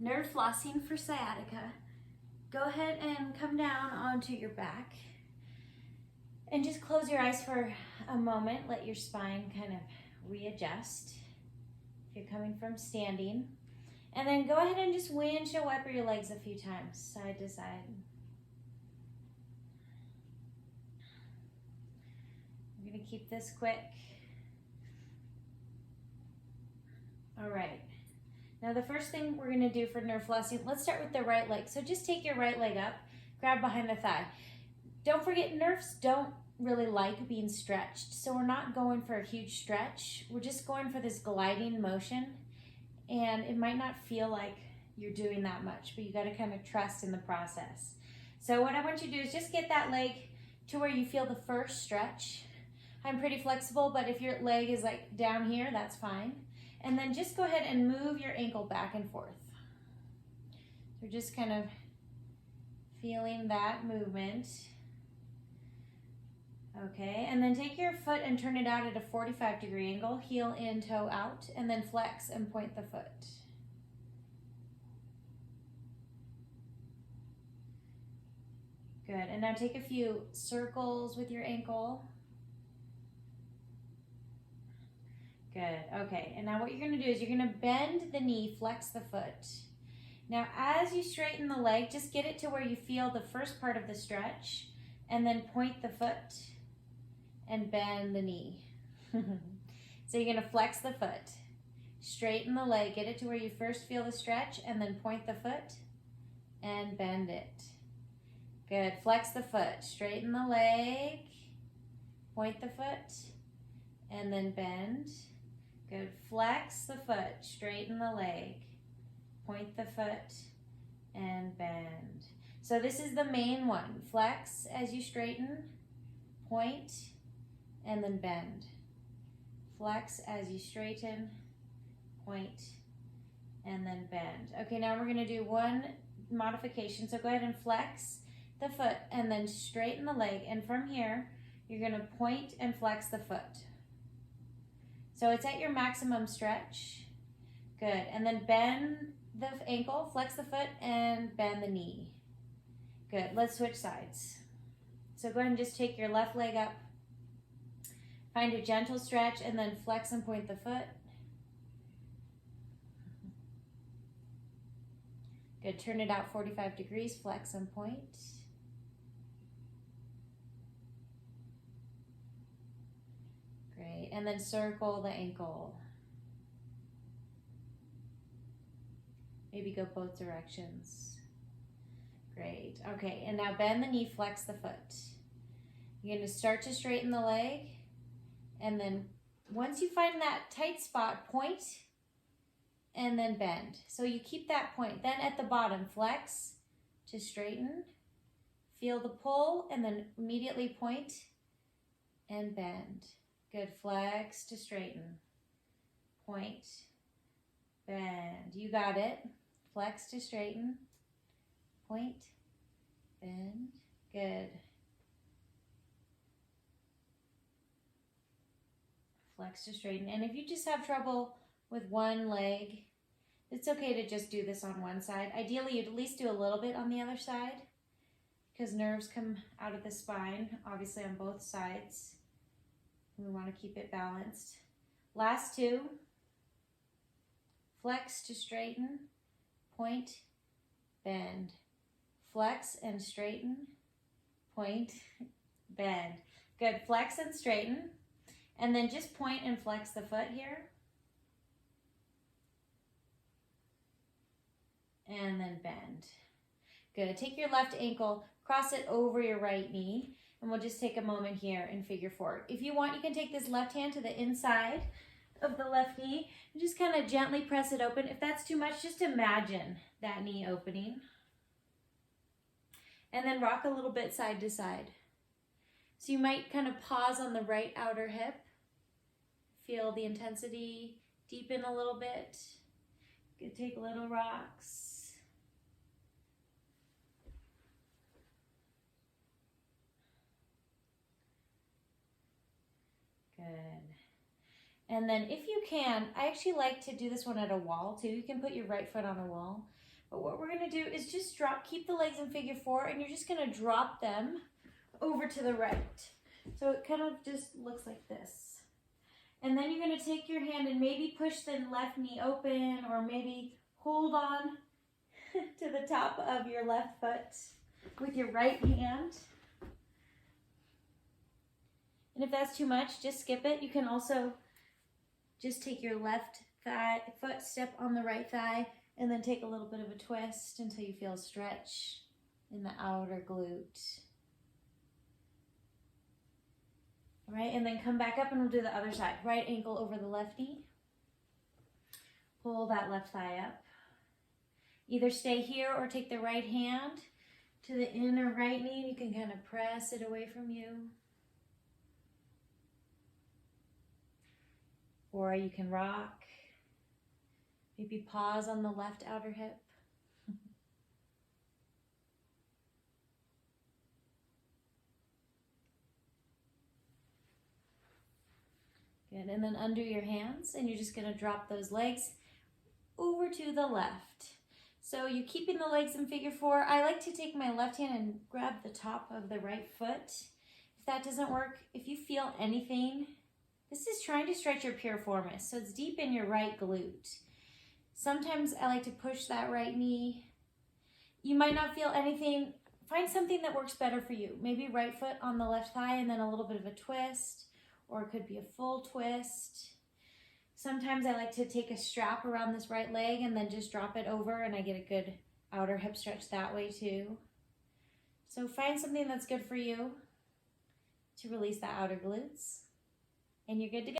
nerve flossing for sciatica. Go ahead and come down onto your back and just close your eyes for a moment. Let your spine kind of readjust if you're coming from standing. And then go ahead and just windshield wiper your legs a few times, side to side. I'm gonna keep this quick. All right. Now the first thing we're gonna do for nerve flossing, let's start with the right leg. So just take your right leg up, grab behind the thigh. Don't forget, nerves don't really like being stretched, so we're not going for a huge stretch. We're just going for this gliding motion, and it might not feel like you're doing that much, but you gotta kind of trust in the process. So what I want you to do is just get that leg to where you feel the first stretch. I'm pretty flexible, but if your leg is like down here, that's fine. And then just go ahead and move your ankle back and forth. So just kind of feeling that movement. Okay, and then take your foot and turn it out at a 45-degree angle, heel in, toe out, and then flex and point the foot. Good, and now take a few circles with your ankle. Good, okay, and now what you're gonna do is you're gonna bend the knee, flex the foot. Now as you straighten the leg, just get it to where you feel the first part of the stretch, and then point the foot and bend the knee. So you're gonna flex the foot, straighten the leg, get it to where you first feel the stretch, and then point the foot and bend it. Good, flex the foot, straighten the leg, point the foot, and then bend. Good, flex the foot, straighten the leg, point the foot, and bend. So this is the main one. Flex as you straighten, point, and then bend. Flex as you straighten, point, and then bend. Okay, now we're gonna do one modification. So go ahead and flex the foot and then straighten the leg. And from here, you're gonna point and flex the foot. So it's at your maximum stretch. Good, and then bend the ankle, flex the foot, and bend the knee. Good, let's switch sides. So go ahead and just take your left leg up, find a gentle stretch, and then flex and point the foot. Good, turn it out 45 degrees, flex and point. Great, and then circle the ankle. Maybe go both directions. Great, okay, and now bend the knee, flex the foot. You're gonna start to straighten the leg, and then once you find that tight spot, point, and then bend. So you keep that point. Then at the bottom, flex to straighten, feel the pull, and then immediately point and bend. Good, flex to straighten, point, bend. You got it. Flex to straighten, point, bend. Good. Flex to straighten. And if you just have trouble with one leg, it's okay to just do this on one side. Ideally, you'd at least do a little bit on the other side because nerves come out of the spine, obviously on both sides. We want to keep it balanced. Last two. Flex to straighten, point, bend. Flex and straighten, point, bend. Good, flex and straighten. And then just point and flex the foot here. And then bend. Good, take your left ankle, cross it over your right knee, and we'll just take a moment here in figure four. If you want, you can take this left hand to the inside of the left knee and just kind of gently press it open. If that's too much, just imagine that knee opening. And then rock a little bit side to side. So you might kind of pause on the right outer hip. Feel the intensity deepen a little bit. You can take little rocks. Good. And then if you can, I actually like to do this one at a wall too. You can put your right foot on a wall. But what we're gonna do is just keep the legs in figure 4, and you're just gonna drop them over to the right. So it kind of just looks like this. And then you're gonna take your hand and maybe push the left knee open, or maybe hold on to the top of your left foot with your right hand. And if that's too much, just skip it. You can also just take your left foot, step on the right thigh, and then take a little bit of a twist until you feel a stretch in the outer glute. All right, and then come back up and we'll do the other side. Right ankle over the left knee. Pull that left thigh up. Either stay here or take the right hand to the inner right knee, and you can kind of press it away from you. Or you can rock. Maybe pause on the left outer hip. Good, and then undo your hands, and you're just gonna drop those legs over to the left. So you're keeping the legs in figure 4. I like to take my left hand and grab the top of the right foot. If that doesn't work, if you feel anything, this is trying to stretch your piriformis, so it's deep in your right glute. Sometimes I like to push that right knee. You might not feel anything. Find something that works better for you. Maybe right foot on the left thigh and then a little bit of a twist, or it could be a full twist. Sometimes I like to take a strap around this right leg and then just drop it over, and I get a good outer hip stretch that way too. So find something that's good for you to release the outer glutes, and you're good to go.